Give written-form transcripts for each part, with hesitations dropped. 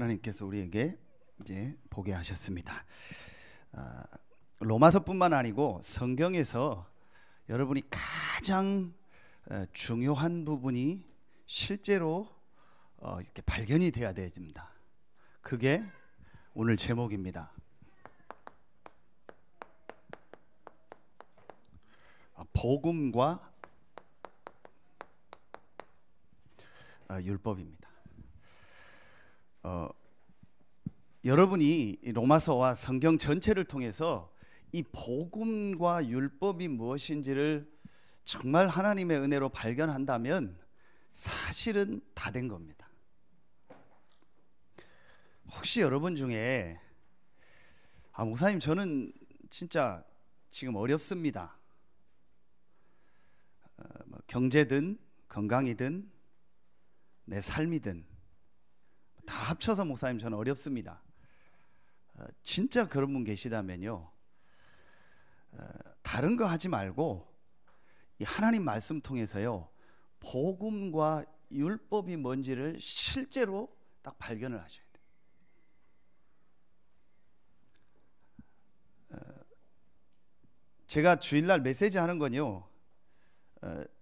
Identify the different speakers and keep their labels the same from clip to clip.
Speaker 1: 하나님께서 우리에게 이제 보게 하셨습니다. 로마서뿐만 아니고 성경에서 여러분이 가장 중요한 부분이 실제로 이렇게 발견이 돼야 됩니다. 그게 오늘 제목입니다. 복음과 율법입니다. 여러분이 로마서와 성경 전체를 통해서 이 복음과 율법이 무엇인지를 정말 하나님의 은혜로 발견한다면 사실은 다 된 겁니다. 혹시 여러분 중에 목사님 저는 진짜 지금 어렵습니다. 경제든 건강이든 내 삶이든 다 합쳐서 목사님 저는 어렵습니다. 진짜 그런 분 계시다면요, 다른 거 하지 말고 이 하나님 말씀 통해서요 복음과 율법이 뭔지를 실제로 딱 발견을 하셔야 돼요. 제가 주일날 메시지 하는 건요,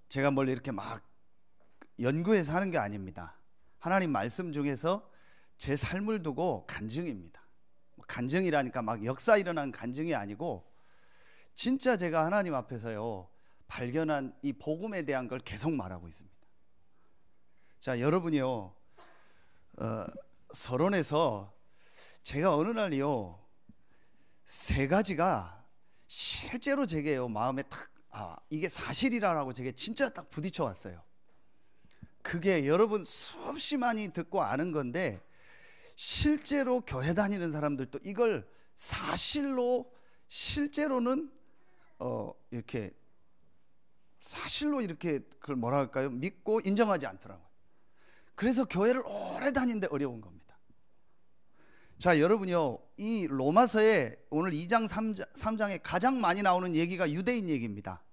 Speaker 1: 제가 뭘 이렇게 막 연구해서 하는 게 아닙니다. 하나님 말씀 중에서 제 삶을 두고 간증입니다. 간증이라니까 막 역사 일어난 간증이 아니고 진짜 제가 하나님 앞에서요 발견한 이 복음에 대한 걸 계속 말하고 있습니다. 자, 여러분이요 서론에서 제가 어느 날이요 세 가지가 실제로 제게요 마음에 탁 이게 사실이라고 제게 진짜 딱 부딪혀 왔어요. 그게 여러분 수없이 많이 듣고 아는 건데 실제로 교회 다니는 사람들도 이걸 사실로 실제로는 이렇게 사실로 이렇게 그걸 뭐라 할까요? 믿고 인정하지 않더라고요. 그래서 교회를 오래 다니는데 어려운 겁니다. 자, 여러분요 이 로마서에 오늘 2장 3장에 가장 많이 나오는 얘기가 유대인 얘기입니다.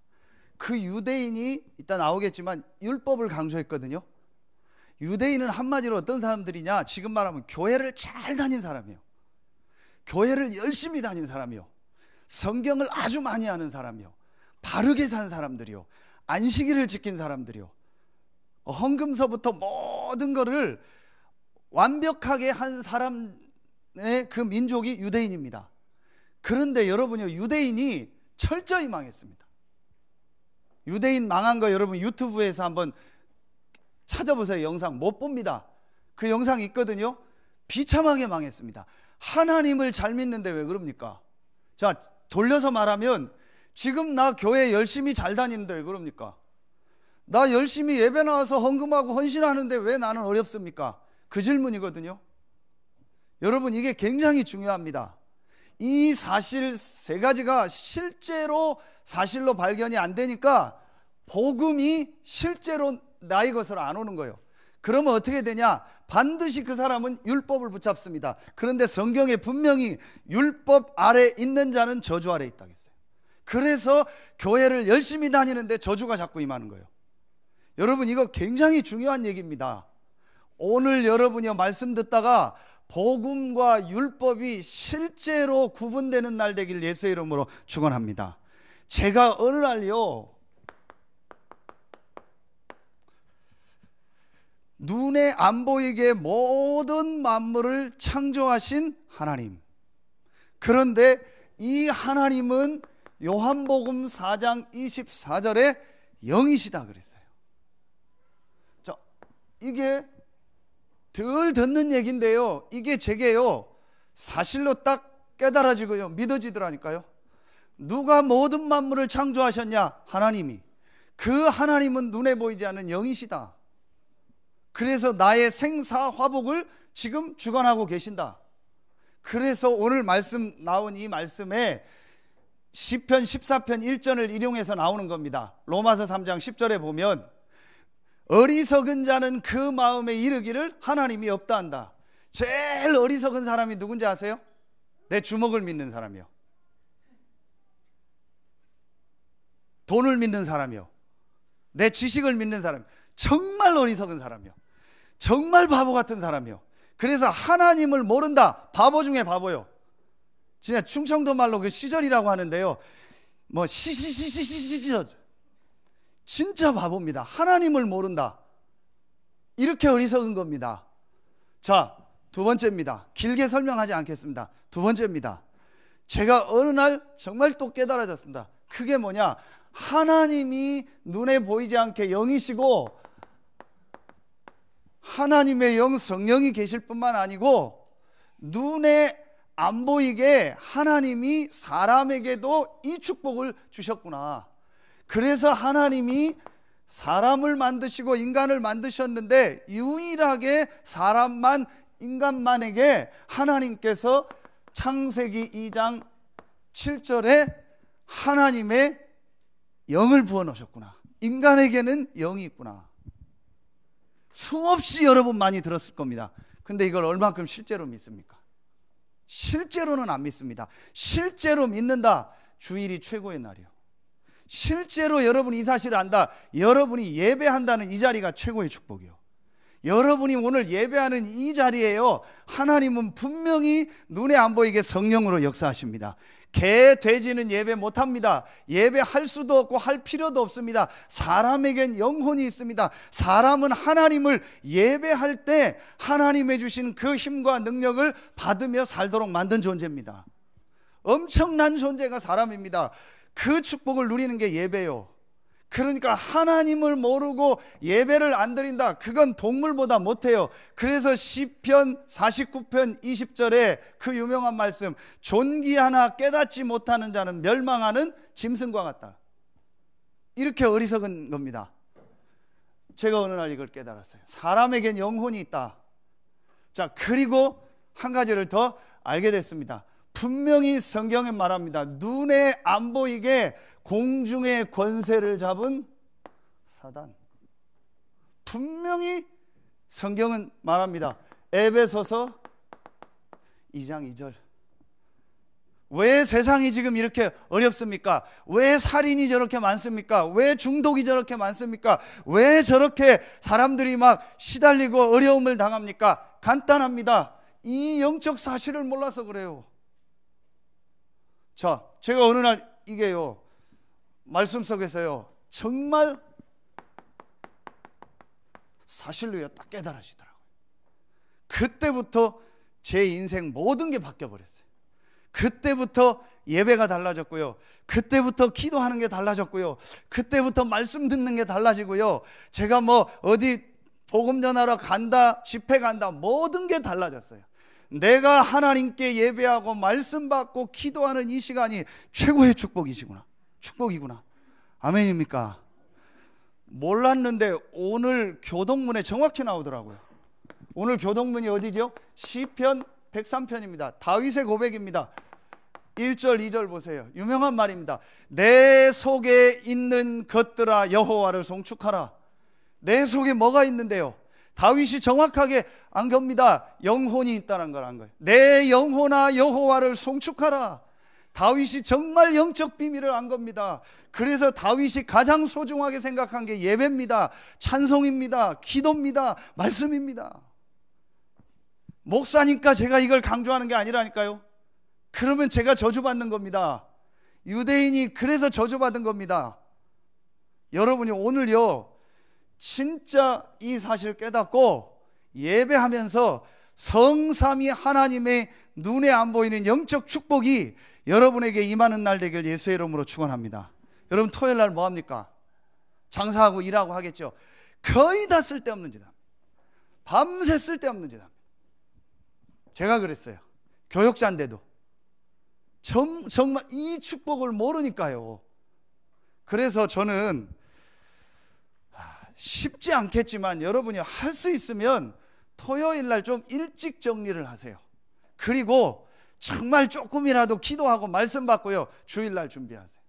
Speaker 1: 그 유대인이 이따 나오겠지만 율법을 강조했거든요. 유대인은 한마디로 어떤 사람들이냐, 지금 말하면 교회를 잘 다닌 사람이에요. 교회를 열심히 다닌 사람이요, 성경을 아주 많이 아는 사람이요, 바르게 산 사람들이요, 안식일을 지킨 사람들이요, 헌금서부터 모든 거를 완벽하게 한 사람의 그 민족이 유대인입니다. 그런데 여러분요 유대인이 철저히 망했습니다. 유대인 망한 거 여러분 유튜브에서 한번 찾아보세요. 영상 못 봅니다. 그 영상 있거든요. 비참하게 망했습니다. 하나님을 잘 믿는데 왜 그럽니까? 자, 돌려서 말하면 지금 나 교회 열심히 잘 다니는데 왜 그럽니까? 나 열심히 예배 나와서 헌금하고 헌신하는데 왜 나는 어렵습니까? 그 질문이거든요. 여러분 이게 굉장히 중요합니다. 이 사실 세 가지가 실제로 사실로 발견이 안 되니까 복음이 실제로 나의 것으로 안 오는 거예요. 그러면 어떻게 되냐? 반드시 그 사람은 율법을 붙잡습니다. 그런데 성경에 분명히 율법 아래 있는 자는 저주 아래 있다고 했어요. 그래서 교회를 열심히 다니는데 저주가 자꾸 임하는 거예요. 여러분 이거 굉장히 중요한 얘기입니다. 오늘 여러분이 말씀 듣다가 복음과 율법이 실제로 구분되는 날 되길 예수의 이름으로 축원합니다. 제가 어느 날요 눈에 안 보이게 모든 만물을 창조하신 하나님, 그런데 이 하나님은 요한복음 4장 24절에 영이시다 그랬어요. 자, 이게 덜 듣는 얘기인데요 이게 제게요 사실로 딱 깨달아지고요 믿어지더라니까요. 누가 모든 만물을 창조하셨냐? 하나님이. 그 하나님은 눈에 보이지 않는 영이시다. 그래서 나의 생사화복을 지금 주관하고 계신다. 그래서 오늘 말씀 나온 이 말씀에 시편 14편 1절을 인용해서 나오는 겁니다. 로마서 3장 10절에 보면 어리석은 자는 그 마음에 이르기를 하나님이 없다 한다. 제일 어리석은 사람이 누군지 아세요? 내 주먹을 믿는 사람이요, 돈을 믿는 사람이요, 내 지식을 믿는 사람, 정말 어리석은 사람이요, 정말 바보 같은 사람이요. 그래서 하나님을 모른다. 바보 중에 바보요. 진짜 충청도 말로 그 시절이라고 하는데요. 뭐 시시시시시시시 진짜 바보입니다. 하나님을 모른다. 이렇게 어리석은 겁니다. 자, 두 번째입니다. 길게 설명하지 않겠습니다. 두 번째입니다. 제가 어느 날 정말 또 깨달아졌습니다. 그게 뭐냐? 하나님이 눈에 보이지 않게 영이시고 하나님의 영 성령이 계실 뿐만 아니고 눈에 안 보이게 하나님이 사람에게도 이 축복을 주셨구나. 그래서 하나님이 사람을 만드시고 인간을 만드셨는데 유일하게 사람만, 인간만에게 하나님께서 창세기 2장 7절에 하나님의 영을 부어놓으셨구나. 인간에게는 영이 있구나. 수없이 여러분 많이 들었을 겁니다. 근데 이걸 얼만큼 실제로 믿습니까? 실제로는 안 믿습니다. 실제로 믿는다. 주일이 최고의 날이요. 실제로 여러분이 이 사실을 안다. 여러분이 예배한다는 이 자리가 최고의 축복이요. 여러분이 오늘 예배하는 이 자리에요, 하나님은 분명히 눈에 안 보이게 성령으로 역사하십니다. 개, 돼지는 예배 못합니다. 예배할 수도 없고 할 필요도 없습니다. 사람에겐 영혼이 있습니다. 사람은 하나님을 예배할 때 하나님의 주신 그 힘과 능력을 받으며 살도록 만든 존재입니다. 엄청난 존재가 사람입니다. 그 축복을 누리는 게 예배요. 그러니까 하나님을 모르고 예배를 안 드린다. 그건 동물보다 못해요. 그래서 시편 49편 20절에 그 유명한 말씀, 존귀하나 깨닫지 못하는 자는 멸망하는 짐승과 같다. 이렇게 어리석은 겁니다. 제가 어느 날 이걸 깨달았어요. 사람에겐 영혼이 있다. 자, 그리고 한 가지를 더 알게 됐습니다. 분명히 성경에 말합니다. 눈에 안 보이게 공중의 권세를 잡은 사단. 분명히 성경은 말합니다. 에베소서 2장 2절. 왜 세상이 지금 이렇게 어렵습니까? 왜 살인이 저렇게 많습니까? 왜 중독이 저렇게 많습니까? 왜 저렇게 사람들이 막 시달리고 어려움을 당합니까? 간단합니다. 이 영적 사실을 몰라서 그래요. 자, 제가 어느 날 이게요, 말씀 속에서요, 정말 사실로요 딱 깨달으시더라고요. 그때부터 제 인생 모든 게 바뀌어버렸어요. 그때부터 예배가 달라졌고요, 그때부터 기도하는 게 달라졌고요, 그때부터 말씀 듣는 게 달라지고요, 제가 뭐 어디 복음 전하러 간다, 집회 간다, 모든 게 달라졌어요. 내가 하나님께 예배하고 말씀 받고 기도하는 이 시간이 최고의 축복이시구나. 축복이구나. 아멘입니까? 몰랐는데 오늘 교동문에 정확히 나오더라고요. 오늘 교동문이 어디죠? 시편 103편입니다. 다윗의 고백입니다. 1절 2절 보세요. 유명한 말입니다. 내 속에 있는 것들아 여호와를 송축하라. 내 속에 뭐가 있는데요? 다윗이 정확하게 안 겁니다. 영혼이 있다는 걸 안 거예요. 내 영혼아 여호와를 송축하라. 다윗이 정말 영적 비밀을 안 겁니다. 그래서 다윗이 가장 소중하게 생각한 게 예배입니다. 찬송입니다. 기도입니다. 말씀입니다. 목사니까 제가 이걸 강조하는 게 아니라니까요. 그러면 제가 저주받는 겁니다. 유대인이 그래서 저주받은 겁니다. 여러분이 오늘요 진짜 이 사실을 깨닫고 예배하면서 성삼위 하나님의 눈에 안 보이는 영적 축복이 여러분에게 임하는 날 되길 예수의 이름으로 축원합니다. 여러분 토요일 날 뭐 합니까? 장사하고 일하고 하겠죠. 거의 다 쓸데없는 짓 합니다. 밤새 쓸데없는 짓 합니다. 제가 그랬어요. 교역자인데도 정말 이 축복을 모르니까요. 그래서 저는 쉽지 않겠지만 여러분이 할 수 있으면 토요일 날 좀 일찍 정리를 하세요. 그리고 정말 조금이라도 기도하고 말씀 받고요, 주일 날 준비하세요.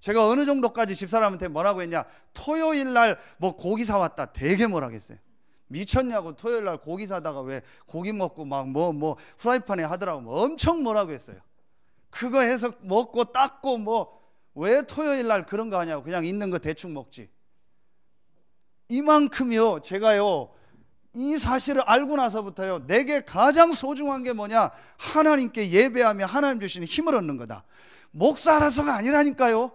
Speaker 1: 제가 어느 정도까지 집사람한테 뭐라고 했냐, 토요일 날 뭐 고기 사왔다, 되게 뭐라 했어요. 미쳤냐고, 토요일 날 고기 사다가 왜 고기 먹고 막 뭐 프라이팬에 하더라고, 뭐 엄청 뭐라고 했어요. 그거 해서 먹고 닦고 뭐 왜 토요일 날 그런 거 하냐고, 그냥 있는 거 대충 먹지. 이만큼요 제가요 이 사실을 알고 나서부터요, 내게 가장 소중한 게 뭐냐? 하나님께 예배하며 하나님 주시는 힘을 얻는 거다. 목사라서가 아니라니까요.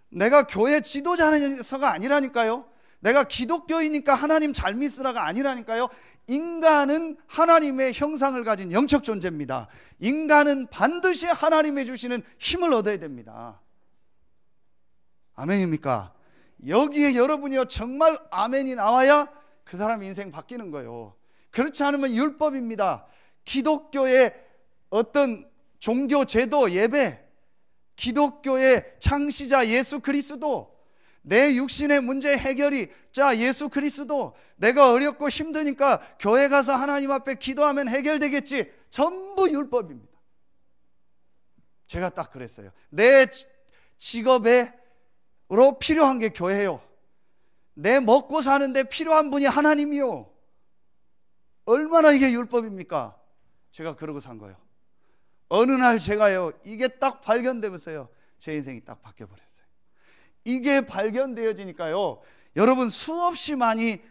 Speaker 1: 내가 교회 지도자라서가 아니라니까요. 내가 기독교이니까 하나님 잘 믿으라가 아니라니까요. 인간은 하나님의 형상을 가진 영적 존재입니다. 인간은 반드시 하나님의 주시는 힘을 얻어야 됩니다. 아멘입니까? 여기에 여러분이요, 정말 아멘이 나와야 그 사람 인생 바뀌는 거예요. 그렇지 않으면 율법입니다. 기독교의 어떤 종교 제도, 예배, 기독교의 창시자 예수 그리스도, 내 육신의 문제 해결이 자 예수 그리스도, 내가 어렵고 힘드니까 교회 가서 하나님 앞에 기도하면 해결되겠지, 전부 율법입니다. 제가 딱 그랬어요. 내 직업으로 필요한 게 교회예요. 내 먹고 사는데 필요한 분이 하나님이요. 얼마나 이게 율법입니까? 제가 그러고 산 거예요. 어느 날 제가요, 이게 딱 발견되면서요, 제 인생이 딱 바뀌어버렸어요. 이게 발견되어지니까요, 여러분 수없이 많이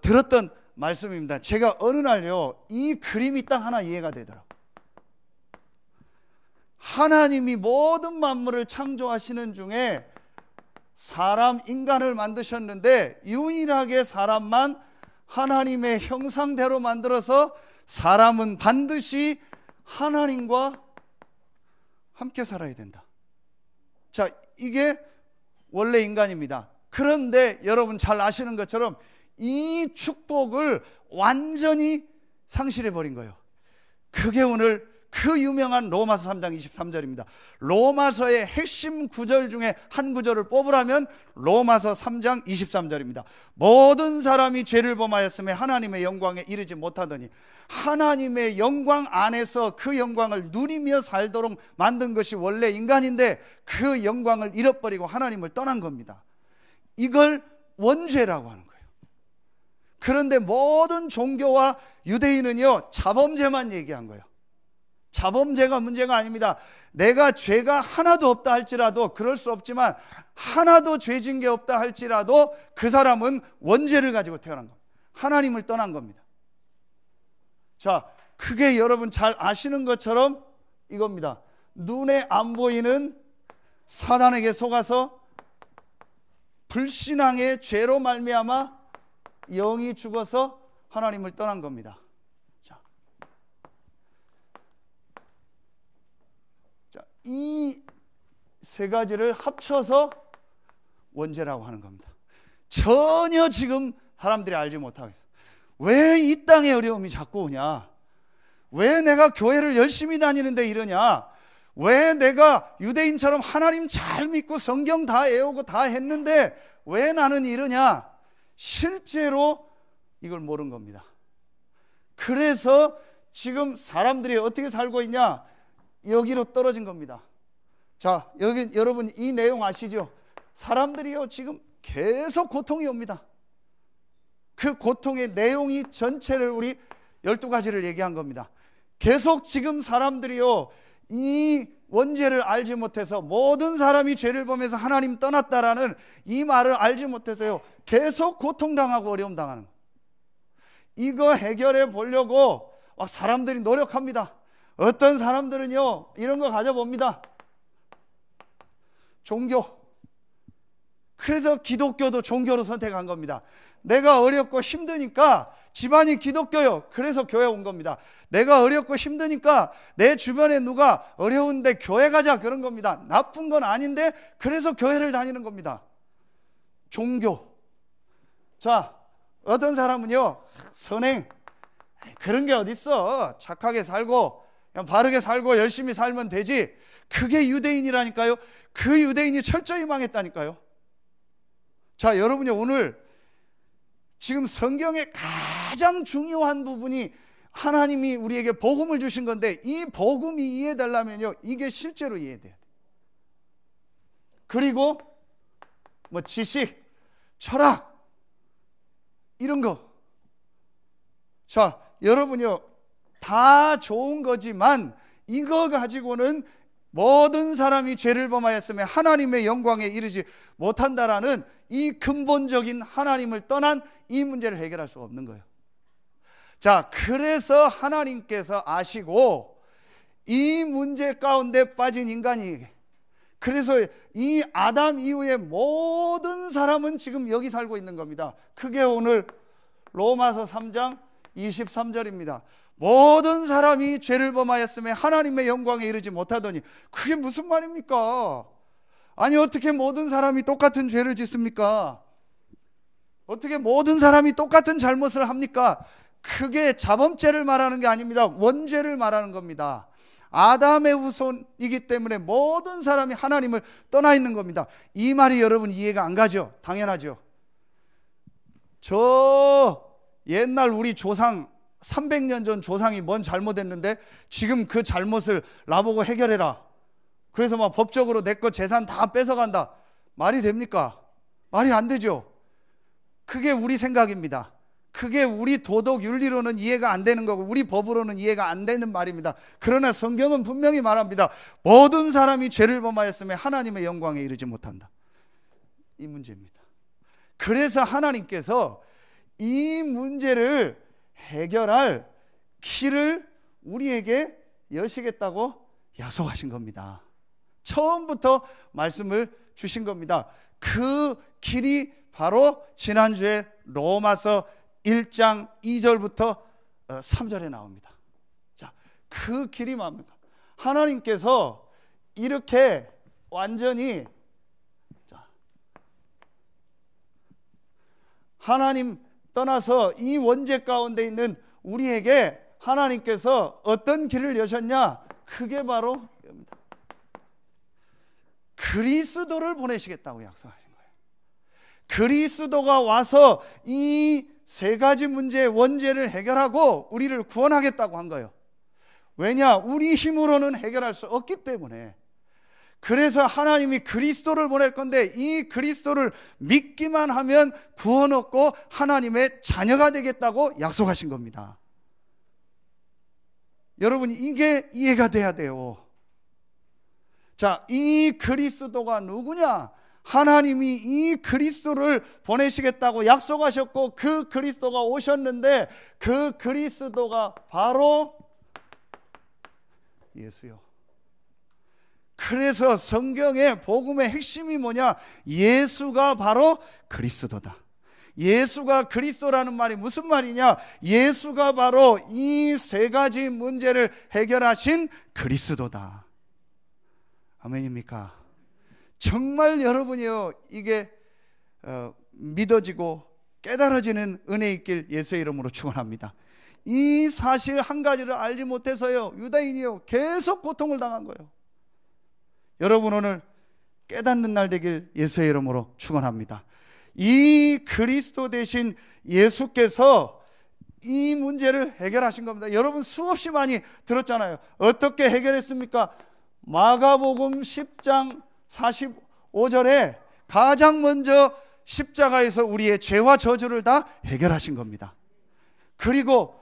Speaker 1: 들었던 말씀입니다. 제가 어느 날요, 이 그림이 딱 하나 이해가 되더라고요. 하나님이 모든 만물을 창조하시는 중에 사람, 인간을 만드셨는데 유일하게 사람만 하나님의 형상대로 만들어서 사람은 반드시 하나님과 함께 살아야 된다. 자, 이게 원래 인간입니다. 그런데 여러분 잘 아시는 것처럼 이 축복을 완전히 상실해 버린 거예요. 그게 오늘 그 유명한 로마서 3장 23절입니다. 로마서의 핵심 구절 중에 한 구절을 뽑으라면 로마서 3장 23절입니다. 모든 사람이 죄를 범하였으며 하나님의 영광에 이르지 못하더니, 하나님의 영광 안에서 그 영광을 누리며 살도록 만든 것이 원래 인간인데 그 영광을 잃어버리고 하나님을 떠난 겁니다. 이걸 원죄라고 하는 거예요. 그런데 모든 종교와 유대인은요, 자범죄만 얘기한 거예요. 자범죄가 문제가 아닙니다. 내가 죄가 하나도 없다 할지라도, 그럴 수 없지만 하나도 죄진 게 없다 할지라도 그 사람은 원죄를 가지고 태어난 겁니다. 하나님을 떠난 겁니다. 자, 그게 여러분 잘 아시는 것처럼 이겁니다. 눈에 안 보이는 사단에게 속아서 불신앙의 죄로 말미암아 영이 죽어서 하나님을 떠난 겁니다. 이 세 가지를 합쳐서 원죄라고 하는 겁니다. 전혀 지금 사람들이 알지 못하고 있어요. 왜 이 땅에 어려움이 자꾸 오냐? 왜 내가 교회를 열심히 다니는데 이러냐? 왜 내가 유대인처럼 하나님 잘 믿고 성경 다 외우고 다 했는데 왜 나는 이러냐? 실제로 이걸 모르는 겁니다. 그래서 지금 사람들이 어떻게 살고 있냐? 여기로 떨어진 겁니다. 자, 여기 여러분 이 내용 아시죠? 사람들이요, 지금 계속 고통이 옵니다. 그 고통의 내용이 전체를 우리 12가지를 얘기한 겁니다. 계속 지금 사람들이요, 이 원죄를 알지 못해서, 모든 사람이 죄를 범해서 하나님 떠났다라는 이 말을 알지 못해서요, 계속 고통당하고 어려움 당하는 거예요. 이거 해결해 보려고 막 사람들이 노력합니다. 어떤 사람들은요, 이런 거 가져봅니다. 종교. 그래서 기독교도 종교로 선택한 겁니다. 내가 어렵고 힘드니까 집안이 기독교요, 그래서 교회 온 겁니다. 내가 어렵고 힘드니까 내 주변에 누가 어려운데 교회 가자, 그런 겁니다. 나쁜 건 아닌데 그래서 교회를 다니는 겁니다. 종교. 자, 어떤 사람은요, 선행, 그런 게 어딨어, 착하게 살고 그냥 바르게 살고 열심히 살면 되지, 그게 유대인이라니까요. 그 유대인이 철저히 망했다니까요. 자, 여러분이 오늘 지금 성경의 가장 중요한 부분이 하나님이 우리에게 복음을 주신 건데, 이 복음이 이해되려면요, 이게 실제로 이해돼야 돼요. 그리고 뭐 지식, 철학, 이런 거. 자, 여러분요, 다 좋은 거지만 이거 가지고는 모든 사람이 죄를 범하였으며 하나님의 영광에 이르지 못한다라는 이 근본적인 하나님을 떠난 이 문제를 해결할 수가 없는 거예요. 자, 그래서 하나님께서 아시고 이 문제 가운데 빠진 인간이, 그래서 이 아담 이후에 모든 사람은 지금 여기 살고 있는 겁니다. 그게 오늘 로마서 3장 23절입니다. 모든 사람이 죄를 범하였으며 하나님의 영광에 이르지 못하더니, 그게 무슨 말입니까? 아니, 어떻게 모든 사람이 똑같은 죄를 짓습니까? 어떻게 모든 사람이 똑같은 잘못을 합니까? 그게 자범죄를 말하는 게 아닙니다. 원죄를 말하는 겁니다. 아담의 후손이기 때문에 모든 사람이 하나님을 떠나 있는 겁니다. 이 말이 여러분 이해가 안 가죠? 당연하죠. 저 옛날 우리 조상 300년 전 조상이 뭔 잘못했는데 지금 그 잘못을 나보고 해결해라, 그래서 막 법적으로 내 거 재산 다 뺏어간다, 말이 됩니까? 말이 안 되죠. 그게 우리 생각입니다. 그게 우리 도덕 윤리로는 이해가 안 되는 거고 우리 법으로는 이해가 안 되는 말입니다. 그러나 성경은 분명히 말합니다. 모든 사람이 죄를 범하였으며 하나님의 영광에 이르지 못한다. 이 문제입니다. 그래서 하나님께서 이 문제를 해결할 길을 우리에게 여시겠다고 약속하신 겁니다. 처음부터 말씀을 주신 겁니다. 그 길이 바로 지난주에 로마서 1장 2절부터 3절에 나옵니다. 자, 그 길이 뭡니까? 하나님께서 이렇게 완전히, 자, 하나님 떠나서 이 원죄 가운데 있는 우리에게 하나님께서 어떤 길을 여셨냐? 그게 바로 그리스도를 보내시겠다고 약속하신 거예요. 그리스도가 와서 이 세 가지 문제의 원죄를 해결하고 우리를 구원하겠다고 한 거예요. 왜냐? 우리 힘으로는 해결할 수 없기 때문에. 그래서 하나님이 그리스도를 보낼 건데 이 그리스도를 믿기만 하면 구원 얻고 하나님의 자녀가 되겠다고 약속하신 겁니다. 여러분, 이게 이해가 돼야 돼요. 자, 이 그리스도가 누구냐? 하나님이 이 그리스도를 보내시겠다고 약속하셨고 그 그리스도가 오셨는데 그 그리스도가 바로 예수요. 그래서 성경의 복음의 핵심이 뭐냐? 예수가 바로 그리스도다. 예수가 그리스도라는 말이 무슨 말이냐? 예수가 바로 이 세 가지 문제를 해결하신 그리스도다. 아멘입니까? 정말 여러분이요, 이게 믿어지고 깨달아지는 은혜 있길 예수의 이름으로 축원합니다. 이 사실 한 가지를 알지 못해서요, 유다인이요 계속 고통을 당한 거예요. 여러분, 오늘 깨닫는 날 되길 예수의 이름으로 축원합니다. 이 그리스도 대신 예수께서 이 문제를 해결하신 겁니다. 여러분, 수없이 많이 들었잖아요. 어떻게 해결했습니까? 마가복음 10장 45절에 가장 먼저 십자가에서 우리의 죄와 저주를 다 해결하신 겁니다. 그리고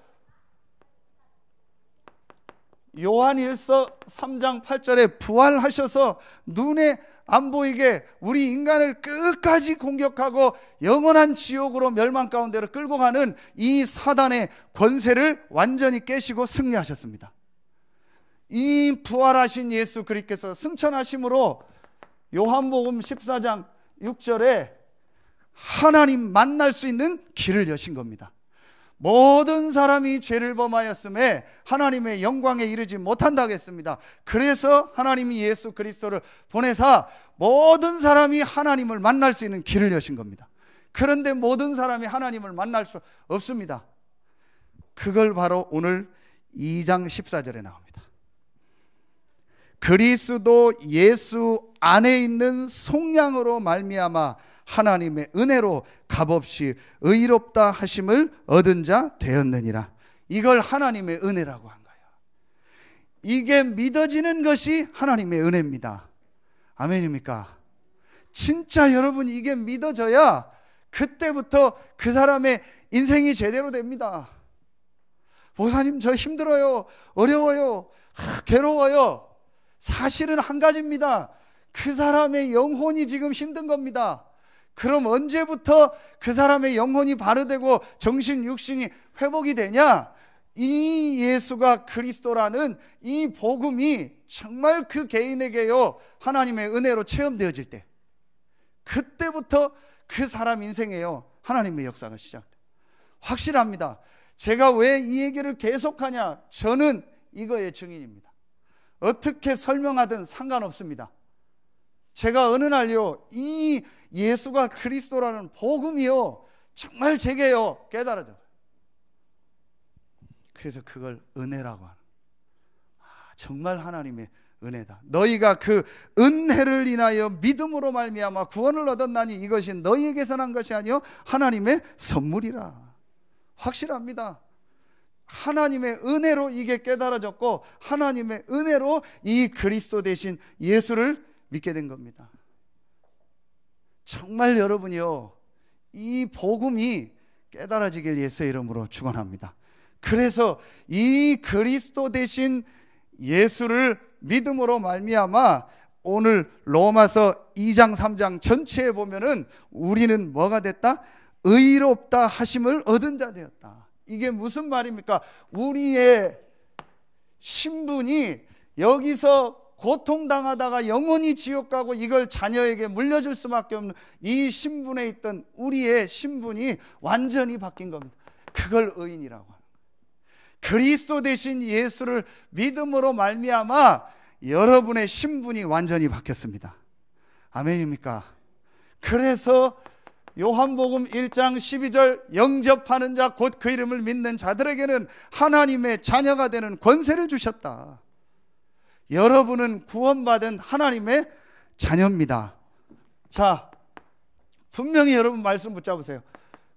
Speaker 1: 요한일서 3장 8절에 부활하셔서 눈에 안 보이게 우리 인간을 끝까지 공격하고 영원한 지옥으로 멸망 가운데로 끌고 가는 이 사단의 권세를 완전히 깨시고 승리하셨습니다. 이 부활하신 예수 그리스도께서 승천하심으로 요한복음 14장 6절에 하나님 만날 수 있는 길을 여신 겁니다. 모든 사람이 죄를 범하였음에 하나님의 영광에 이르지 못한다고 했습니다. 그래서 하나님이 예수 그리스도를 보내사 모든 사람이 하나님을 만날 수 있는 길을 여신 겁니다. 그런데 모든 사람이 하나님을 만날 수 없습니다. 그걸 바로 오늘 2장 14절에 나옵니다. 그리스도 예수 안에 있는 속량으로 말미암아 하나님의 은혜로 값없이 의롭다 하심을 얻은 자 되었느니라. 이걸 하나님의 은혜라고 한 거예요. 이게 믿어지는 것이 하나님의 은혜입니다. 아멘입니까? 진짜 여러분, 이게 믿어져야 그때부터 그 사람의 인생이 제대로 됩니다. 목사님, 저 힘들어요, 어려워요, 괴로워요. 사실은 한 가지입니다. 그 사람의 영혼이 지금 힘든 겁니다. 그럼 언제부터 그 사람의 영혼이 바르되고 정신 육신이 회복이 되냐? 이 예수가 그리스도라는 이 복음이 정말 그 개인에게요 하나님의 은혜로 체험되어질 때, 그때부터 그 사람 인생에요 하나님의 역사가 시작돼요. 확실합니다. 제가 왜 이 얘기를 계속하냐? 저는 이거의 증인입니다. 어떻게 설명하든 상관없습니다. 제가 어느 날요 이 예수가 그리스도라는 복음이요 정말 제게요 깨달아져요. 그래서 그걸 은혜라고 하는, 정말 하나님의 은혜다. 너희가 그 은혜를 인하여 믿음으로 말미암아 구원을 얻었나니 이것이 너희에게서 난 것이 아니요 하나님의 선물이라. 확실합니다. 하나님의 은혜로 이게 깨달아졌고 하나님의 은혜로 이 그리스도 대신 예수를 믿게 된 겁니다. 정말 여러분이요 이 복음이 깨달아지길 예수의 이름으로 축원합니다. 그래서 이 그리스도 대신 예수를 믿음으로 말미암아 오늘 로마서 2장 3장 전체에 보면은 우리는 뭐가 됐다? 의롭다 하심을 얻은 자 되었다. 이게 무슨 말입니까? 우리의 신분이 여기서 고통당하다가 영원히 지옥 가고 이걸 자녀에게 물려줄 수밖에 없는 이 신분에 있던 우리의 신분이 완전히 바뀐 겁니다. 그걸 의인이라고 합니다. 그리스도 대신 예수를 믿음으로 말미암아 여러분의 신분이 완전히 바뀌었습니다. 아멘입니까? 그래서 요한복음 1장 12절 영접하는 자 곧 그 이름을 믿는 자들에게는 하나님의 자녀가 되는 권세를 주셨다. 여러분은 구원받은 하나님의 자녀입니다. 자, 분명히 여러분 말씀 붙잡으세요.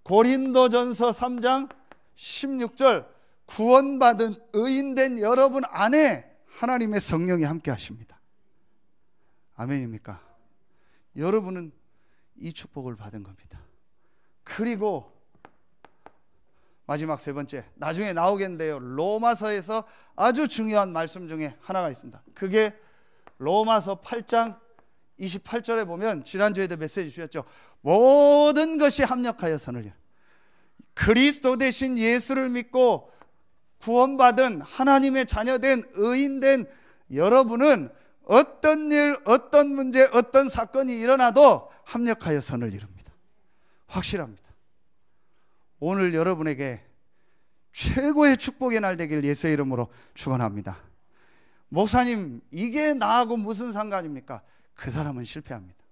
Speaker 1: 고린도전서 3장 16절 구원받은 의인된 여러분 안에 하나님의 성령이 함께 하십니다. 아멘입니까? 여러분은 이 축복을 받은 겁니다. 그리고 마지막 세 번째, 나중에 나오겠는데요, 로마서에서 아주 중요한 말씀 중에 하나가 있습니다. 그게 로마서 8장 28절에 보면 지난주에도 메시지 주셨죠. 모든 것이 합력하여 선을 이루는, 그리스도 대신 예수를 믿고 구원받은 하나님의 자녀된 의인된 여러분은 어떤 일, 어떤 문제, 어떤 사건이 일어나도 합력하여 선을 이룹니다. 확실합니다. 오늘 여러분에게 최고의 축복의 날 되길 예수의 이름으로 축원합니다. 목사님, 이게 나하고 무슨 상관입니까? 그 사람은 실패합니다.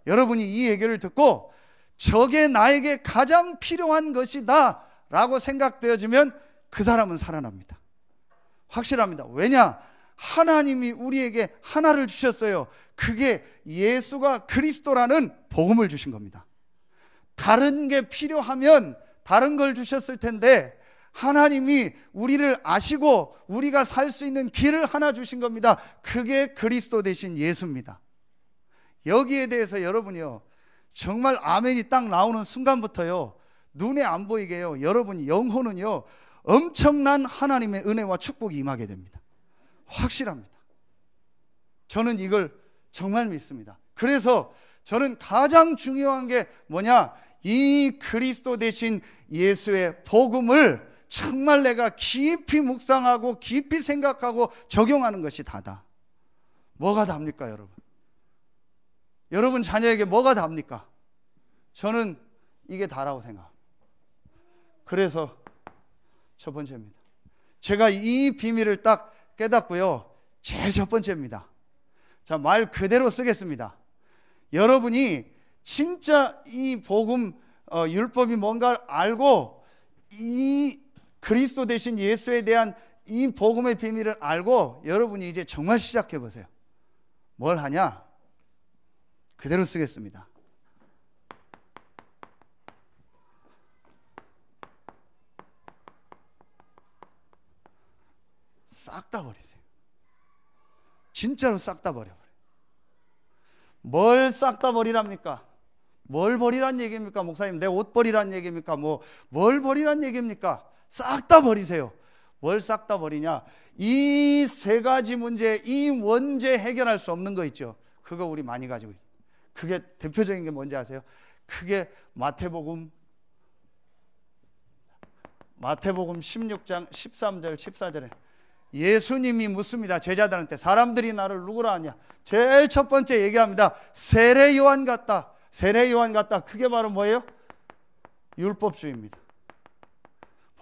Speaker 1: 여러분이 이 얘기를 듣고 저게 나에게 가장 필요한 것이다 라고 생각되어지면 그 사람은 살아납니다. 확실합니다. 왜냐? 하나님이 우리에게 하나를 주셨어요. 그게 예수가 그리스도라는 복음을 주신 겁니다. 다른 게 필요하면 다른 걸 주셨을 텐데 하나님이 우리를 아시고 우리가 살 수 있는 길을 하나 주신 겁니다. 그게 그리스도 대신 예수입니다. 여기에 대해서 여러분이요 정말 아멘이 딱 나오는 순간부터요 눈에 안 보이게요 여러분 영혼은요 엄청난 하나님의 은혜와 축복이 임하게 됩니다. 확실합니다. 저는 이걸 정말 믿습니다. 그래서 저는 가장 중요한 게 뭐냐, 이 그리스도 대신 예수의 복음을 정말 내가 깊이 묵상하고 깊이 생각하고 적용하는 것이 다다. 뭐가 답니까 여러분? 여러분 자녀에게 뭐가 답니까? 저는 이게 다라고 생각합니다. 그래서 첫 번째입니다. 제가 이 비밀을 딱 깨닫고요 제일 첫 번째입니다. 자, 말 그대로 쓰겠습니다. 여러분이 진짜 이 복음 율법이 뭔가를 알고 이 그리스도 대신 예수에 대한 이 복음의 비밀을 알고 여러분이 이제 정말 시작해 보세요. 뭘 하냐? 그대로 쓰겠습니다. 싹 다 버리세요. 진짜로 싹 다 버려버려요. 뭘 싹 다 버리랍니까? 뭘 버리란 얘기입니까? 목사님, 내 옷 버리란 얘기입니까? 뭘 버리란 얘기입니까? 싹 다 버리세요. 뭘 싹 다 버리냐? 이 세 가지 문제, 이 원죄 해결할 수 없는 거 있죠. 그거 우리 많이 가지고 있어요. 그게 대표적인 게 뭔지 아세요? 그게 마태복음 16장 13절 14절에 예수님이 묻습니다. 제자들한테 사람들이 나를 누구라 하냐. 제일 첫 번째 얘기합니다. 세례 요한 같다. 세례 요한 같다. 그게 바로 뭐예요? 율법주의입니다.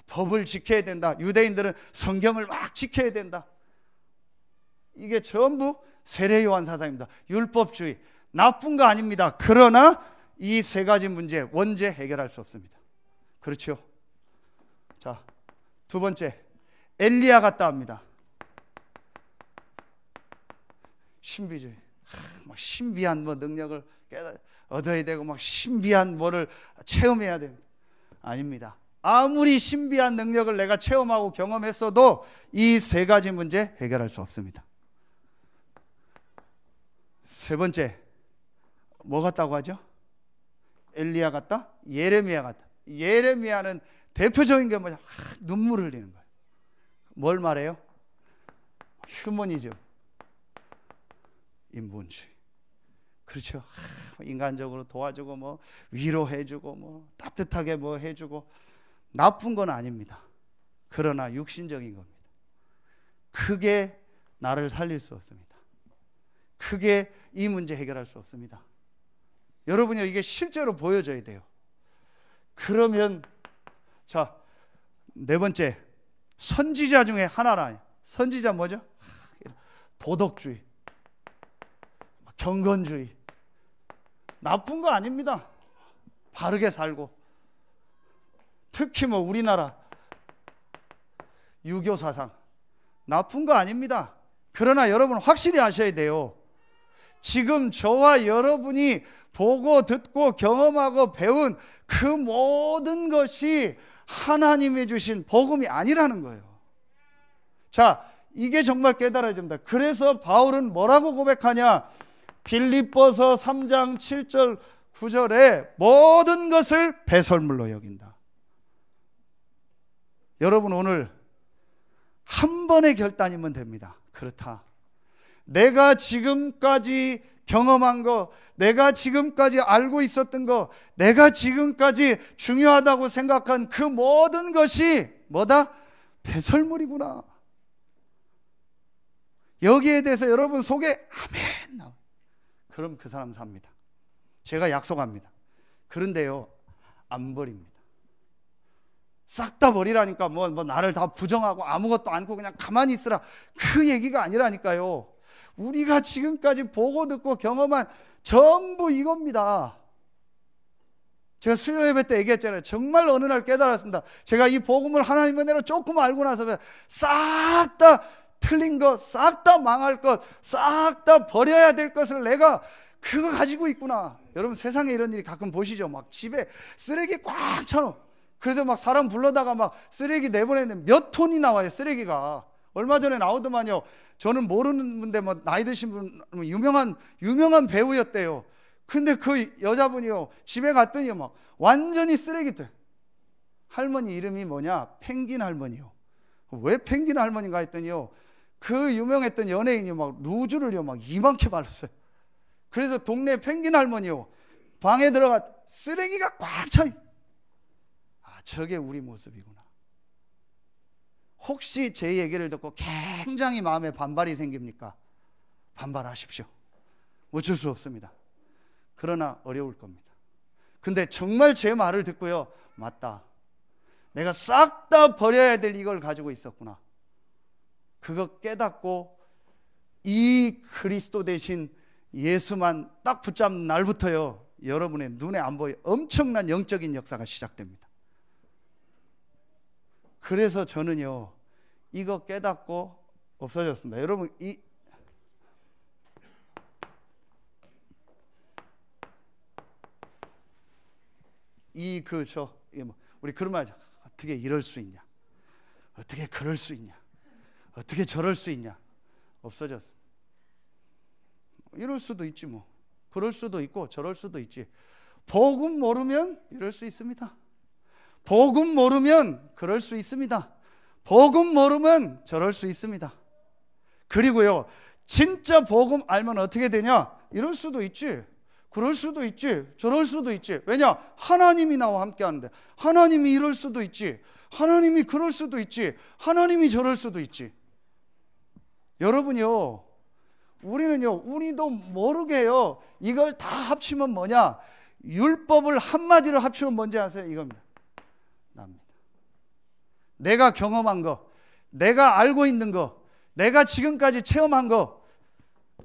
Speaker 1: 법을 지켜야 된다. 유대인들은 성경을 막 지켜야 된다. 이게 전부 세례 요한 사상입니다. 율법주의. 나쁜 거 아닙니다. 그러나 이 세 가지 문제 원죄 해결할 수 없습니다. 그렇죠? 자, 두 번째, 엘리야 같다 합니다. 신비주의. 막 신비한 능력을 얻어야 되고 막 신비한 뭐를 체험해야 됩니다. 아닙니다. 아무리 신비한 능력을 내가 체험하고 경험했어도 이 세 가지 문제 해결할 수 없습니다. 세 번째, 뭐 같다고 하죠? 엘리야 같다? 예레미야 같다. 예레미야는 대표적인 게 뭐냐? 눈물을 흘리는 거예요. 뭘 말해요? 휴머니즘, 인본주의. 그렇죠. 인간적으로 도와주고 뭐 위로해주고 뭐 따뜻하게 뭐 해주고 나쁜 건 아닙니다. 그러나 육신적인 겁니다. 그게 나를 살릴 수 없습니다. 그게 이 문제 해결할 수 없습니다. 여러분이 이게 실제로 보여져야 돼요. 그러면 자, 네 번째, 선지자 중에 하나라. 선지자 뭐죠? 도덕주의, 경건주의. 나쁜 거 아닙니다. 바르게 살고. 특히 뭐 우리나라 유교 사상 나쁜 거 아닙니다. 그러나 여러분 확실히 아셔야 돼요. 지금 저와 여러분이 보고 듣고 경험하고 배운 그 모든 것이 하나님이 주신 복음이 아니라는 거예요. 자, 이게 정말 깨달아야 됩니다. 그래서 바울은 뭐라고 고백하냐? 빌립보서 3장 7절 9절에 모든 것을 배설물로 여긴다. 여러분 오늘 한 번의 결단이면 됩니다. 그렇다. 내가 지금까지 경험한 거, 내가 지금까지 알고 있었던 거, 내가 지금까지 중요하다고 생각한 그 모든 것이 뭐다? 배설물이구나. 여기에 대해서 여러분 속에 아멘 나와요. 그럼 그 사람 삽니다. 제가 약속합니다. 그런데요, 안 버립니다. 싹 다 버리라니까 뭐 나를 다 부정하고 아무것도 않고 그냥 가만히 있으라, 그 얘기가 아니라니까요. 우리가 지금까지 보고 듣고 경험한 전부 이겁니다. 제가 수요 예배 때 얘기했잖아요. 정말 어느 날 깨달았습니다. 제가 이 복음을 하나님 은혜로 조금 알고 나서 싹 다 틀린 것, 싹 다 망할 것, 싹 다 버려야 될 것을 내가 그거 가지고 있구나. 여러분 세상에 이런 일이 가끔 보시죠. 막 집에 쓰레기 꽉 차놓고, 그래서 막 사람 불러다가 막 쓰레기 내보내는데 몇 톤이 나와요, 쓰레기가. 얼마 전에 나오더만요. 저는 모르는 분데 뭐 나이 드신 분 유명한 배우였대요. 근데 그 여자분이요, 집에 갔더니 막 완전히 쓰레기들. 할머니 이름이 뭐냐? 펭귄 할머니요. 왜 펭귄 할머니인가 했더니요, 그 유명했던 연예인이 막 루즈를요 막 이만큼 발랐어요. 그래서 동네 펭귄 할머니요, 방에 들어가 쓰레기가 꽉 차. 아, 저게 우리 모습이구나. 혹시 제 얘기를 듣고 굉장히 마음에 반발이 생깁니까? 반발하십시오. 어쩔 수 없습니다. 그러나 어려울 겁니다. 근데 정말 제 말을 듣고요, 맞다, 내가 싹 다 버려야 될 이걸 가지고 있었구나, 그거 깨닫고 이 그리스도 대신 예수만 딱 붙잡는 날부터요, 여러분의 눈에 안 보여 엄청난 영적인 역사가 시작됩니다. 그래서 저는요, 이거 깨닫고 없어졌습니다. 여러분 우리 그런 말 하죠. 어떻게 이럴 수 있냐? 어떻게 그럴 수 있냐? 어떻게 저럴 수 있냐? 없어졌어. 이럴 수도 있지 뭐. 그럴 수도 있고 저럴 수도 있지. 복음 모르면 이럴 수 있습니다. 복음 모르면 그럴 수 있습니다. 복음 모르면 저럴 수 있습니다. 그리고요, 진짜 복음 알면 어떻게 되냐? 이럴 수도 있지. 그럴 수도 있지, 저럴 수도 있지. 왜냐? 하나님이 나와 함께 하는데. 하나님이 이럴 수도 있지, 하나님이 그럴 수도 있지, 하나님이 저럴 수도 있지. 여러분요, 우리도 모르게요, 이걸 다 합치면 뭐냐? 율법을 한마디로 합치면 뭔지 아세요? 이겁니다. 납니다. 내가 경험한 거, 내가 알고 있는 거, 내가 지금까지 체험한 거,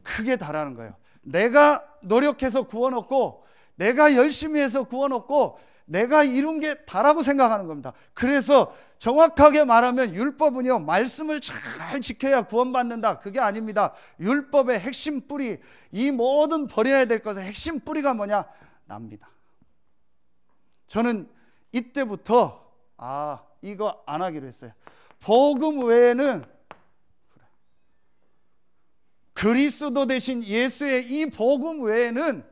Speaker 1: 그게 다라는 거예요. 내가 노력해서 구원 얻고, 내가 열심히 해서 구원 얻고, 내가 이룬 게 다라고 생각하는 겁니다. 그래서 정확하게 말하면 율법은요, 말씀을 잘 지켜야 구원받는다, 그게 아닙니다. 율법의 핵심 뿌리, 이 모든 버려야 될 것의 핵심 뿌리가 뭐냐? 납니다. 저는 이때부터 이거 안 하기로 했어요. 복음 외에는, 그리스도 대신 예수의 이 복음 외에는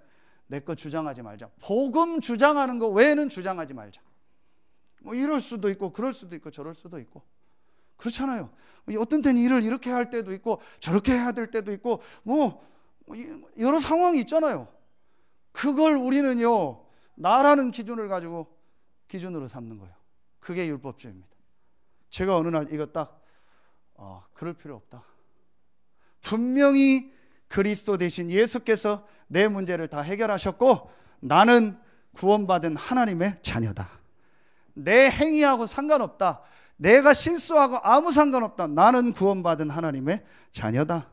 Speaker 1: 내 거 주장하지 말자. 복음 주장하는 거 외에는 주장하지 말자. 뭐 이럴 수도 있고 그럴 수도 있고 저럴 수도 있고 그렇잖아요. 어떤 때는 일을 이렇게 할 때도 있고 저렇게 해야 될 때도 있고 뭐 여러 상황이 있잖아요. 그걸 우리는요, 나라는 기준을 가지고 기준으로 삼는 거예요. 그게 율법주의입니다. 제가 어느 날 이거 딱 그럴 필요 없다. 분명히 그리스도 대신 예수께서 내 문제를 다 해결하셨고, 나는 구원받은 하나님의 자녀다. 내 행위하고 상관없다. 내가 실수하고 아무 상관없다. 나는 구원받은 하나님의 자녀다.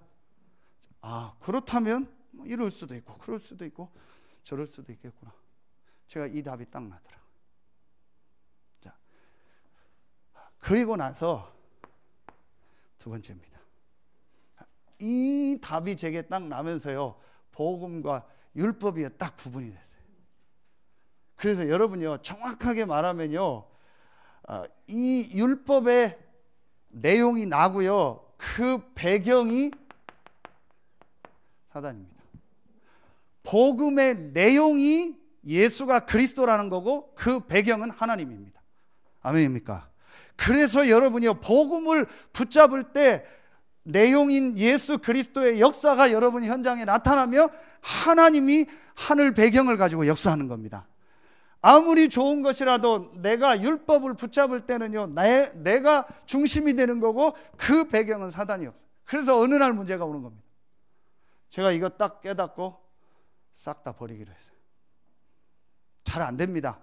Speaker 1: 그렇다면 이럴 수도 있고 그럴 수도 있고 저럴 수도 있겠구나. 제가 이 답이 딱 나더라고요. 자, 그리고 나서 두 번째입니다. 이 답이 제게 딱 나면서요, 복음과 율법이 딱 구분이 됐어요. 그래서 여러분요, 정확하게 말하면요, 이 율법의 내용이 나고요, 그 배경이 사단입니다. 복음의 내용이 예수가 그리스도라는 거고, 그 배경은 하나님입니다. 아멘입니까? 그래서 여러분이요, 복음을 붙잡을 때 내용인 예수 그리스도의 역사가 여러분 현장에 나타나며 하나님이 하늘 배경을 가지고 역사하는 겁니다. 아무리 좋은 것이라도 내가 율법을 붙잡을 때는요, 내가 중심이 되는 거고, 그 배경은 사단이 역사. 그래서 어느 날 문제가 오는 겁니다. 제가 이거 딱 깨닫고 싹 다 버리기로 했어요. 잘 안 됩니다.